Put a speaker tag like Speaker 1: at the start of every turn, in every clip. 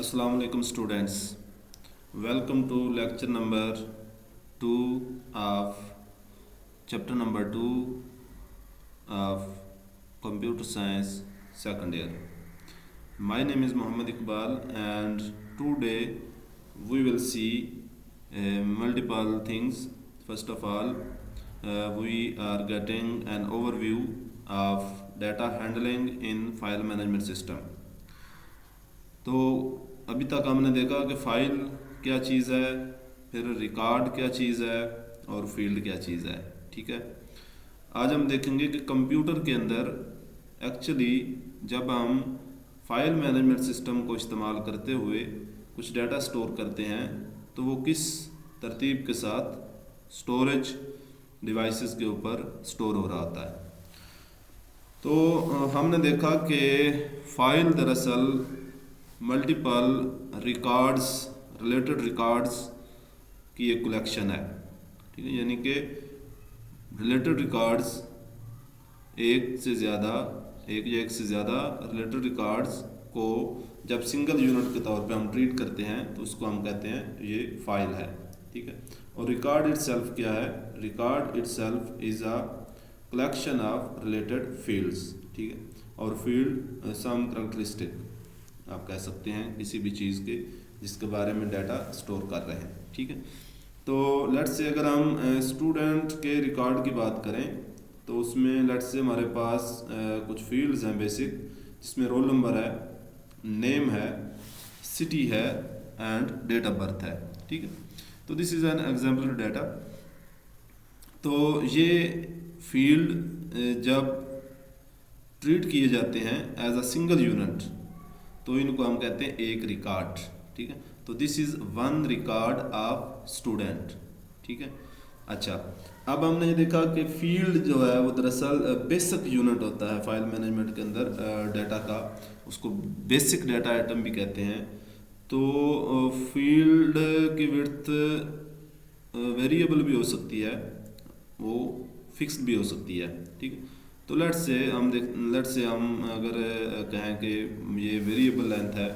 Speaker 1: Assalamu alaikum students. Welcome to lecture number 2 of chapter number 2 of computer science second year. My name is Muhammad Iqbal and today we will see multiple things. First of all, we are getting an overview of data handling in file management system. तो अभी तक हमने देखा कि file क्या चीज़ है, फिर रिकॉर्ड क्या चीज़ है और फील्ड क्या चीज़ है। ठीक है, आज हम देखेंगे कि कंप्यूटर के अंदर एक्चुअली जब हम फाइल मैनेजमेंट सिस्टम को इस्तेमाल करते हुए कुछ डाटा स्टोर करते हैं तो वो किस तरतीब के साथ स्टोरेज डिवाइसेस के ऊपर स्टोर हो रहा होता है। तो हमने देखा कि फ़ाइल दरअसल मल्टीपल रिकॉर्ड्स, रिलेटेड रिकॉर्ड्स की एक कलेक्शन है। ठीक है, यानी कि रिलेटेड रिकॉर्ड्स एक या एक से ज़्यादा रिलेटेड रिकॉर्ड्स को जब सिंगल यूनिट के तौर पे हम ट्रीट करते हैं तो उसको हम कहते हैं ये फाइल है। ठीक है, और रिकॉर्ड इटसेल्फ क्या है? Record itself is a collection of related fields. ठीक है, और फील्ड सम कैरेक्टरिस्टिक आप कह सकते हैं किसी भी चीज़ के जिसके बारे में डाटा स्टोर कर रहे हैं। ठीक है, तो लेट्स से अगर हम स्टूडेंट के रिकॉर्ड की बात करें तो उसमें लेट्स से हमारे पास कुछ फील्ड्स हैं बेसिक, जिसमें रोल नंबर है, नेम है, सिटी है एंड डेट ऑफ बर्थ है। ठीक है, तो this is an example data. तो ये फील्ड जब ट्रीट किए जाते हैं एज अ सिंगल यूनिट तो इनको हम कहते हैं एक रिकॉर्ड। ठीक है, तो this is one record of student. ठीक है, अच्छा, अब हमने ये देखा कि फील्ड जो है वो दरअसल बेसिक यूनिट होता है फाइल मैनेजमेंट के अंदर डाटा का, उसको बेसिक डाटा आइटम भी कहते हैं। तो फील्ड की विड्थ वेरिएबल भी हो सकती है, वो फिक्स्ड भी हो सकती है। ठीक है, तो लेट्स से हम अगर कहें कि ये वेरिएबल लेंथ है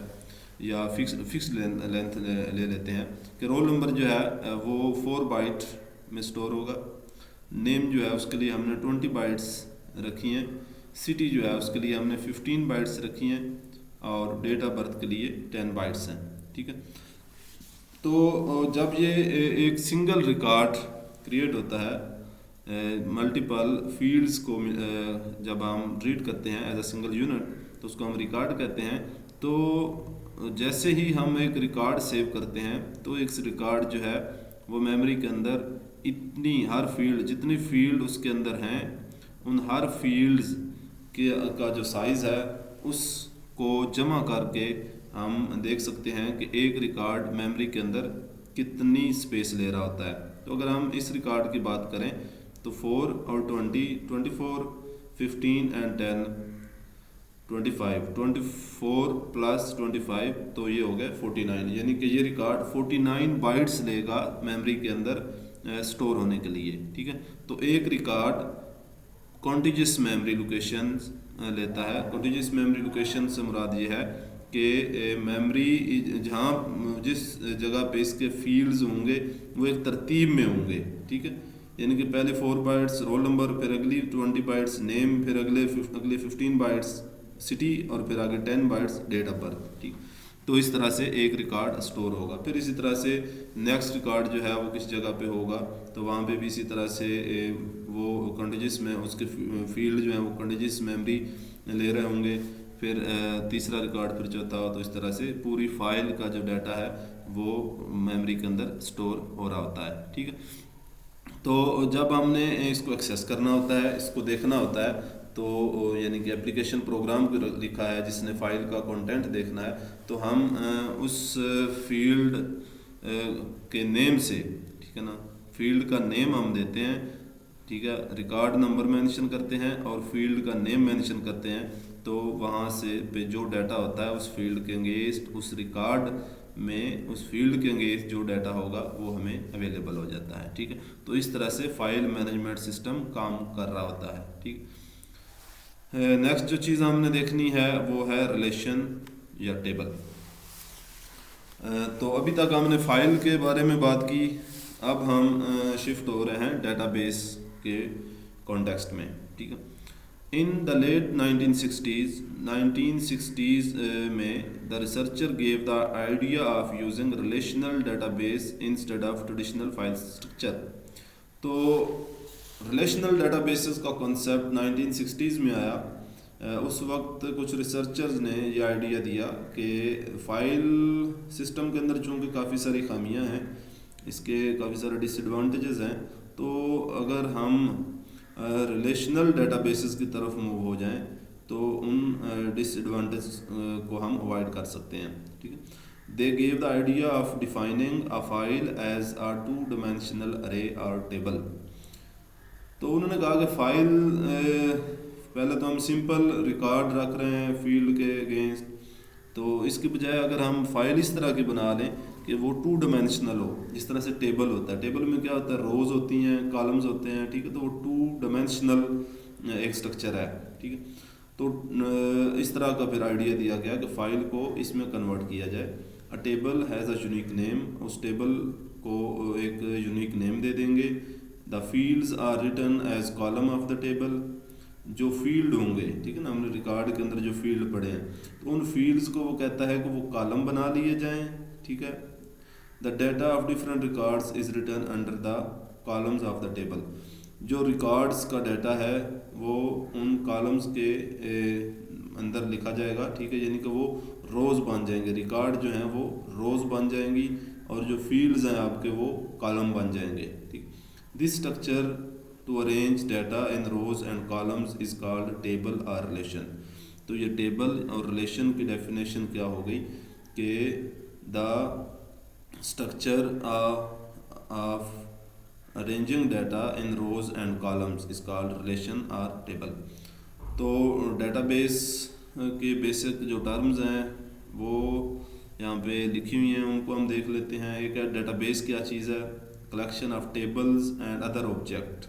Speaker 1: या फिक्स्ड लेंथ ले लेते हैं कि रोल नंबर जो है वो 4 बाइट में स्टोर होगा, नेम जो है उसके लिए हमने 20 बाइट्स रखी हैं, सिटी जो है उसके लिए हमने 15 बाइट्स रखी हैं और डेट ऑफ बर्थ के लिए 10 बाइट्स हैं। ठीक है, तो जब ये एक सिंगल रिकॉर्ड क्रिएट होता है, मल्टीपल फील्ड्स को जब हम रीड करते हैं एज अ सिंगल यूनिट तो उसको हम रिकॉर्ड कहते हैं। तो जैसे ही हम एक रिकॉर्ड सेव करते हैं तो एक रिकॉर्ड जो है वो मेमोरी के अंदर इतनी हर फील्ड जितनी फील्ड उसके अंदर हैं उन हर फील्ड्स का जो साइज़ है उसको जमा करके हम देख सकते हैं कि एक रिकॉर्ड मेमोरी के अंदर कितनी स्पेस ले रहा होता है। तो अगर हम इस रिकॉर्ड की बात करें तो 4 और 24, 15 एंड 10, 24 प्लस 25 तो ये हो गया 49, यानी कि ये रिकॉर्ड 49 बाइट्स लेगा मेमोरी के अंदर स्टोर होने के लिए। ठीक है, तो एक रिकॉर्ड कॉन्टिजियस मेमोरी लोकेशन लेता है। कॉन्टिजियस मेमोरी लोकेशन से मुराद ये है कि मेमोरी जहाँ जिस जगह पे इसके फील्ड्स होंगे वो एक तरतीब में होंगे। ठीक है, यानी कि पहले 4 बाइट्स रोल नंबर, फिर अगली 20 बाइट्स नेम, फिर अगले 15 बाइट्स सिटी और फिर आगे 10 बाइट्स डेट ऑफ बर्थ। ठीक, तो इस तरह से एक रिकॉर्ड स्टोर होगा। फिर इसी तरह से नेक्स्ट रिकॉर्ड जो है वो किस जगह पे होगा तो वहाँ पे भी इसी तरह से वो कंटिन्यूस में उसके फील्ड जो है वो कंटिन्यूस मेमोरी ले रहे होंगे। फिर तीसरा रिकॉर्ड, फिर चौथा हो, तो इस तरह से पूरी फाइल का जो डाटा है वो मेमोरी के अंदर स्टोर हो रहा होता है। ठीक है, तो जब हमने इसको एक्सेस करना होता है, इसको देखना होता है, तो यानी कि एप्लीकेशन प्रोग्राम को लिखा है जिसने फाइल का कंटेंट देखना है, तो हम उस फील्ड के नेम से, ठीक है ना, फील्ड का नेम हम देते हैं। ठीक है, रिकॉर्ड नंबर मेंशन करते हैं और फील्ड का नेम मेंशन करते हैं, तो वहाँ से पे जो डाटा होता है उस फील्ड के अगेंस्ट, उस रिकॉर्ड में उस फील्ड के अगेंस्ट जो डाटा होगा वो हमें अवेलेबल हो जाता है। ठीक है, तो इस तरह से फाइल मैनेजमेंट सिस्टम काम कर रहा होता है। ठीक, नेक्स्ट जो चीज़ हमने देखनी है वो है रिलेशन या टेबल। तो अभी तक हमने फ़ाइल के बारे में बात की, अब हम शिफ्ट हो रहे हैं डेटाबेस के कॉन्टेक्स्ट में, ठीक है। इन द लेट 1960s में the researcher gave the idea of using relational database instead of traditional file structure. तो रिलेशनल डेटाबेसेस का कॉन्सेप्ट 1960s में आया। उस वक्त कुछ रिसर्चर्स ने ये आइडिया दिया कि फ़ाइल सिस्टम के अंदर चूँकि काफ़ी सारी खामियां हैं, इसके काफ़ी सारे डिसएडवांटेजेस हैं, तो अगर हम रिलेशनल डेटाबेसेस की तरफ मूव हो जाएं तो उन डिसएडवांटेज को हम अवॉइड कर सकते हैं, ठीक है। They gave the idea of defining a file as a 2 dimensional array और टेबल। तो उन्होंने कहा कि फ़ाइल पहले तो हम सिंपल रिकॉर्ड रख रहे हैं फील्ड के अगेंस्ट, तो इसके बजाय अगर हम फाइल इस तरह की बना लें कि वो 2 डायमेंशनल हो, जिस तरह से टेबल होता है। टेबल में क्या होता है, रोज़ होती हैं, कॉलम्स होते हैं, ठीक है। तो वो 2 डायमेंशनल एक स्ट्रक्चर है, ठीक है। तो इस तरह का फिर आइडिया दिया गया कि फ़ाइल को इसमें कन्वर्ट किया जाए। A table has a unique name, उस टेबल को एक यूनिक नेम दे देंगे। The fields are written as column of the table, जो फील्ड होंगे, ठीक है ना, हमने रिकॉर्ड के अंदर जो फील्ड पढ़े हैं, तो उन फील्ड्स को वो कहता है कि वो कॉलम बना लिए जाएं, ठीक है। The data of different records is written under the columns of the table, जो रिकॉर्ड्स का डाटा है वो उन कॉलम्स के अंदर लिखा जाएगा, ठीक है। यानी कि वो रोज़ बन जाएंगे, रिकॉर्ड जो हैं वो रोज़ बन जाएंगी और जो फील्ड्स हैं आपके वो कॉलम बन जाएंगे, ठीक। This structure to arrange data in rows and columns is called table और रिलेशन। तो ये टेबल और रिलेशन की डेफिनेशन क्या हो गई कि the structure of arranging data in rows and columns is called relation और टेबल। तो डेटाबेस के बेसिक जो टर्म्स हैं वो यहाँ पे लिखी हुई हैं, उनको हम देख लेते हैं। एक है डेटाबेस, क्या चीज़ है, collection of tables and other object.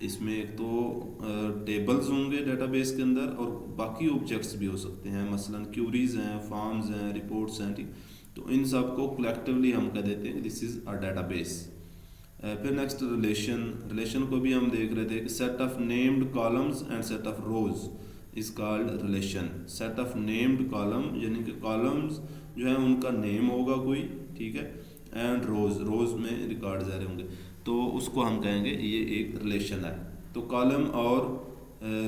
Speaker 1: इसमें एक तो टेबल्स होंगे डेटाबेस के अंदर और बाकी ऑब्जेक्ट्स भी हो सकते हैं, मसलन क्यूरीज हैं, फॉर्म्स हैं, रिपोर्ट्स हैं, ठीक। तो इन सब को कलेक्टिवली हम कह देते हैं दिस इज़ अ डेटाबेस। फिर नेक्स्ट रिलेशन, रिलेशन को भी हम देख रहे थे कि set of named columns and set of rose is called relation. Set of named column यानी कि कॉलम्स जो है उनका नेम होगा कोई, ठीक है, एंड रोज, रोज में रिकॉर्ड जा रहे होंगे, तो उसको हम कहेंगे ये एक रिलेशन है। तो कॉलम और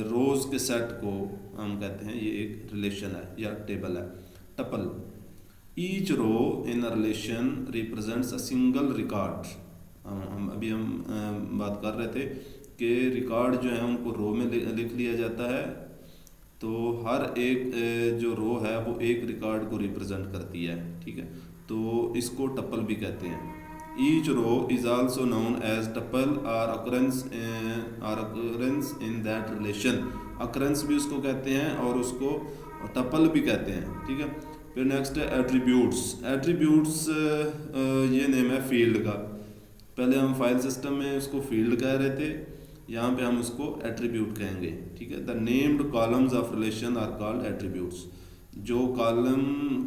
Speaker 1: रोज के सेट को हम कहते हैं ये एक रिलेशन है या टेबल है। Tuple, each row in a relation represents a single record. हम बात कर रहे थे कि रिकॉर्ड जो है उनको रो में लिख लिया जाता है, तो हर एक जो रो है वो एक रिकॉर्ड को रिप्रेजेंट करती है, ठीक है। तो इसको टपल भी कहते हैं। Each row is also known as tuple or occurrence in that relation। occurrence भी उसको कहते हैं और उसको tuple भी कहते हैं, ठीक है। फिर नेक्स्ट है एट्रीब्यूट्स। एट्रीब्यूट्स ये नेम है फील्ड का। पहले हम फाइल सिस्टम में उसको फील्ड कह रहे थे, यहाँ पे हम उसको एट्रीब्यूट कहेंगे, ठीक है। The named columns of relation are called attributes. जो कॉलम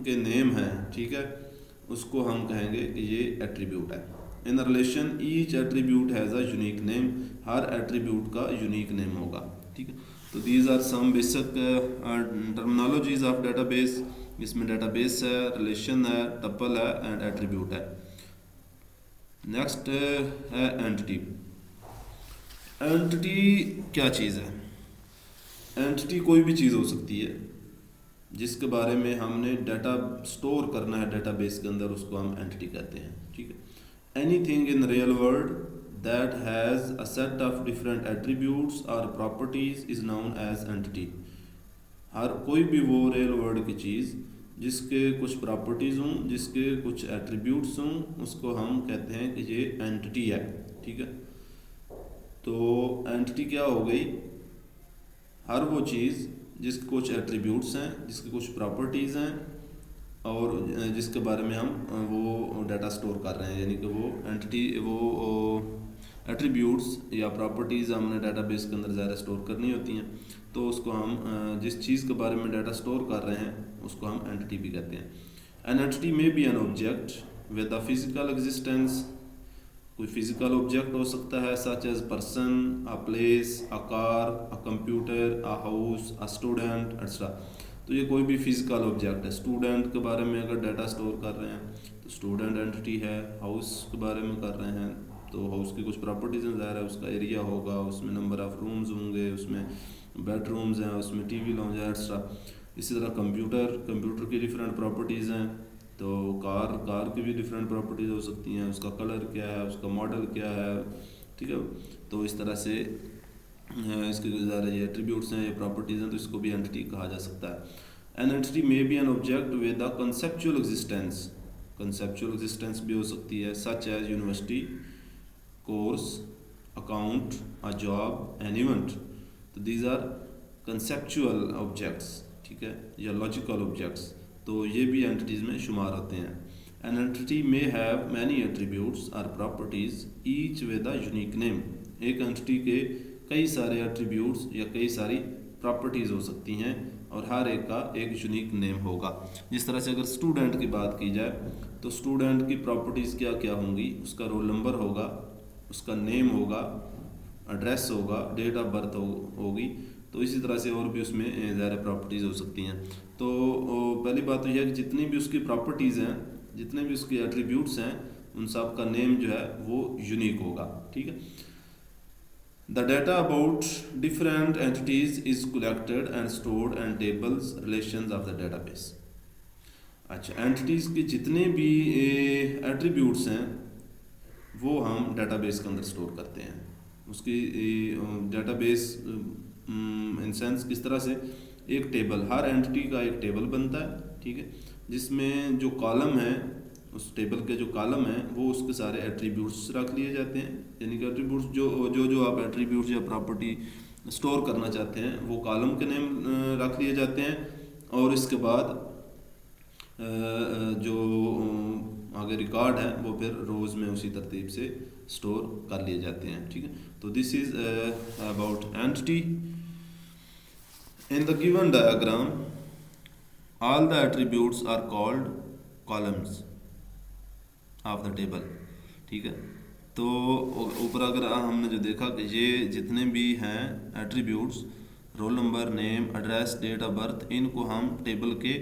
Speaker 1: के नेम हैं, ठीक है, उसको हम कहेंगे कि ये एट्रीब्यूट है। In relation each attribute has a unique name, हर एट्रीब्यूट का यूनिक नेम होगा, ठीक है। तो these are some basic terminologies of database. इसमें डेटाबेस है, रिलेशन है, टपल है एंड एट्रीब्यूट है। नेक्स्ट है एंटिटी। एंटिटी क्या चीज़ है? एंटिटी कोई भी चीज़ हो सकती है जिसके बारे में हमने डाटा स्टोर करना है डेटाबेस के अंदर, उसको हम एंटिटी कहते हैं, ठीक है। Anything in real world that has a set of different attributes और properties is known as entity. हर कोई भी वो रियल वर्ल्ड की चीज़ जिसके कुछ प्रॉपर्टीज़ हों, जिसके कुछ एट्रीब्यूट्स हों, उसको हम कहते हैं कि ये एंटिटी है, ठीक है। तो एंटिटी क्या हो गई? हर वो चीज़ जिसके कुछ एट्रीब्यूट्स हैं, जिसकी कुछ प्रॉपर्टीज़ हैं और जिसके बारे में हम वो डाटा स्टोर कर रहे हैं, यानी कि वो एंटिटी, वो एट्रीब्यूट्स या प्रॉपर्टीज़ हमने डाटाबेस के अंदर ज़्यादा स्टोर करनी होती हैं, तो उसको हम जिस चीज़ के बारे में डाटा स्टोर कर रहे हैं उसको हम एंटिटी भी कहते हैं। An entity may be an object with a physical existence, कोई फिजिकल ऑब्जेक्ट हो सकता है such as person, a place, a car, a computer, a house, a student etcetera. तो ये कोई भी फिजिकल ऑब्जेक्ट है। स्टूडेंट के बारे में अगर डाटा स्टोर कर रहे हैं तो स्टूडेंट एंटिटी है। हाउस के बारे में कर रहे हैं तो हाउस की कुछ प्रॉपर्टीज हैं, ज़ाहिर है उसका एरिया होगा, उसमें नंबर ऑफ़ रूम्स होंगे, उसमें बेडरूम्स हैं, उसमें टीवी लॉन्ज है एक्स्ट्रा। इसी तरह कंप्यूटर की डिफरेंट प्रॉपर्टीज़ हैं। तो कार की भी डिफरेंट प्रॉपर्टीज़ हो सकती हैं, उसका कलर क्या है, उसका मॉडल क्या है, ठीक है। तो इस तरह से इसके ज़्यादा ये एट्रीब्यूट्स हैं, ये प्रॉपर्टीज़ हैं, तो इसको भी एंटिटी कहा जा सकता है। An entity may be an object with a conceptual existence, conceptual existence भी हो सकती है such as university, course, account, a job, an event. तो दीज आर कंसेप्चुअल ऑब्जेक्ट्स, ठीक है, या लॉजिकल ऑब्जेक्ट्स। तो ये भी एंटिटीज़ में शुमार होते हैं। An entity may have many attributes और properties each with a unique name. एक एंटिटी के कई सारे एट्रीब्यूट्स या कई सारी प्रॉपर्टीज़ हो सकती हैं और हर एक का एक यूनिक नेम होगा। जिस तरह से अगर स्टूडेंट की बात की जाए तो स्टूडेंट की प्रॉपर्टीज़ क्या क्या होंगी, उसका रोल नंबर होगा, उसका नेम होगा, एड्रेस होगा, डेट ऑफ बर्थ होगी। तो इसी तरह से और भी उसमें ज़्यादा प्रॉपर्टीज़ हो सकती हैं। तो पहली बात तो यह है कि जितनी भी उसकी प्रॉपर्टीज़ हैं, जितने भी उसके एट्रीब्यूट्स हैं, उन सब का नेम जो है वो यूनिक होगा, ठीक है। The data about different entities is collected and stored and tables relations of the database. अच्छा, एंटिटीज़ के जितने भी एट्रीब्यूट्स हैं वो हम डेटाबेस के अंदर स्टोर करते हैं। उसकी डेटाबेस इन सेंस किस तरह से, एक टेबल, हर एंटिटी का एक टेबल बनता है, ठीक है, जिसमें जो कॉलम है, उस टेबल के जो कॉलम है वो उसके सारे एट्रीब्यूट्स रख लिए जाते हैं। यानी कि एट्रीब्यूट्स जो आप एट्रीब्यूट्स या प्रॉपर्टी स्टोर करना चाहते हैं वो कॉलम के नेम रख लिए जाते हैं। और इसके बाद जो आगे रिकॉर्ड है वो फिर रोज़ में उसी तरतीब से स्टोर कर लिए जाते हैं, ठीक है। तो this is about entity. In the given diagram all the attributes are called columns of the table, ठीक है। तो ऊपर अगर हमने जो देखा कि ये जितने भी हैं attributes, roll number, name, address, date of birth, इनको हम टेबल के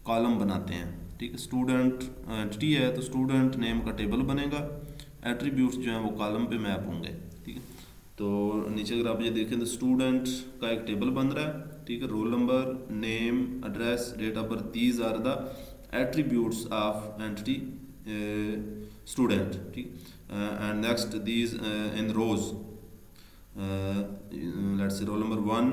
Speaker 1: कॉलम बनाते हैं, ठीक है। स्टूडेंट एंटिटी है तो स्टूडेंट नेम का टेबल बनेगा, एट्रीब्यूट्स जो हैं वो कॉलम पे मैप होंगे, ठीक है। तो नीचे अगर आप ये देखें तो स्टूडेंट का एक टेबल बन रहा है, ठीक है। Roll number, name, address, date of birth, these are the attributes of entity student, ठीक। And next these in rows, let's say roll number 1,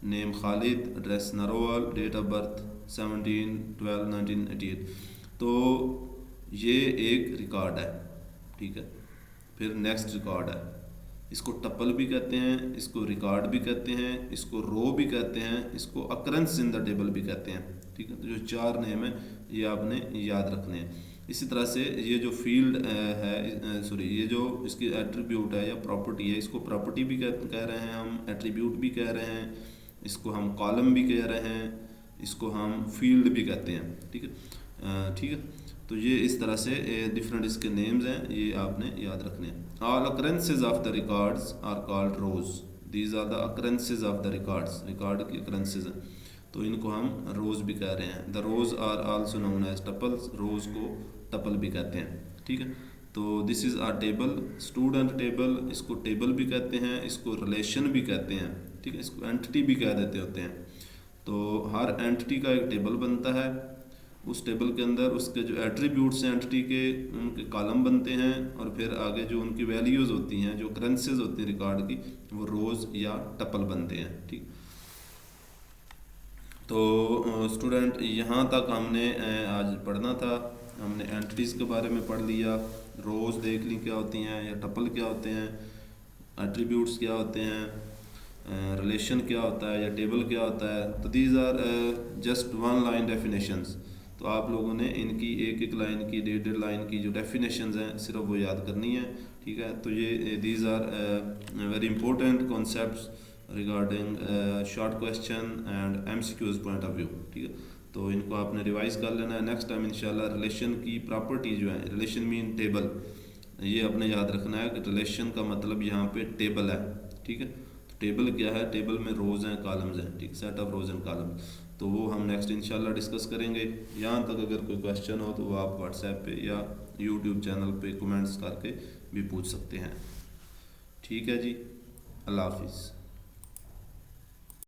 Speaker 1: name Khalid, address Narowal, date of birth 17/12/1988। तो ये एक रिकॉर्ड है, ठीक है। फिर नेक्स्ट रिकॉर्ड है, इसको टपल भी कहते हैं, इसको रिकॉर्ड भी कहते हैं, इसको रो भी कहते हैं, इसको अकरेंस इन द टेबल भी कहते हैं, ठीक है। तो जो चार नेम है ये आपने याद रखने हैं। इसी तरह से ये जो फील्ड है, सॉरी, ये जो इसकी एट्रीब्यूट है या प्रॉपर्टी है, इसको प्रॉपर्टी भी कह रहे हैं हम, एट्रीब्यूट भी कह रहे हैं, इसको हम कॉलम भी कह रहे हैं, इसको हम फील्ड भी कहते हैं, ठीक है, ठीक है। तो ये इस तरह से डिफरेंट इसके नेम्स हैं, ये आपने याद रखने हैं। All occurrences of the records are called rows, these are the occurrences of the records, record की अकरेंसेज हैं, तो इनको हम रोज भी कह रहे हैं। The rows are also known as tuples, rows को टपल भी कहते हैं, ठीक है। तो this is our table, student table, इसको टेबल भी कहते हैं, इसको रिलेशन भी कहते हैं, ठीक है, इसको एंटिटी भी कह देते होते हैं। तो हर एंटिटी का एक टेबल बनता है, उस टेबल के अंदर उसके जो एट्रीब्यूट्स हैं एंटिटी के, उनके कॉलम बनते हैं, और फिर आगे जो उनकी वैल्यूज़ होती हैं, जो करेंसीज होती हैं रिकॉर्ड की, वो रोज़ या टपल बनते हैं, ठीक। तो स्टूडेंट, यहाँ तक हमने आज पढ़ना था। हमने एंटिटीज़ के बारे में पढ़ लिया, रोज़ देख ली क्या होती हैं, या टपल क्या होते हैं, एट्रीब्यूट्स क्या होते हैं, रिलेशन क्या होता है, या टेबल क्या होता है। तो these are just one line definitions. तो आप लोगों ने इनकी एक एक लाइन की, डेढ़ लाइन की जो डेफिनेशंस हैं सिर्फ वो याद करनी है, ठीक है। तो ये these are very important concepts regarding short question and MCQs point of view, ठीक है। तो इनको आपने रिवाइज कर लेना है। नेक्स्ट टाइम इंशाल्लाह रिलेशन की प्रॉपर्टी जो है, रिलेशन मीन टेबल, ये अपने याद रखना है कि रिलेशन का मतलब यहाँ पे टेबल है, ठीक है। तो टेबल क्या है, टेबल में रोज़ हैं कॉलम्स हैं, ठीक, set of rows and columns. तो वो हम नेक्स्ट इंशाल्लाह डिस्कस करेंगे। यहाँ तक अगर कोई क्वेश्चन हो तो वो आप व्हाट्सएप पे या यूट्यूब चैनल पे कमेंट्स करके भी पूछ सकते हैं। ठीक है जी, अल्लाह हाफिज़।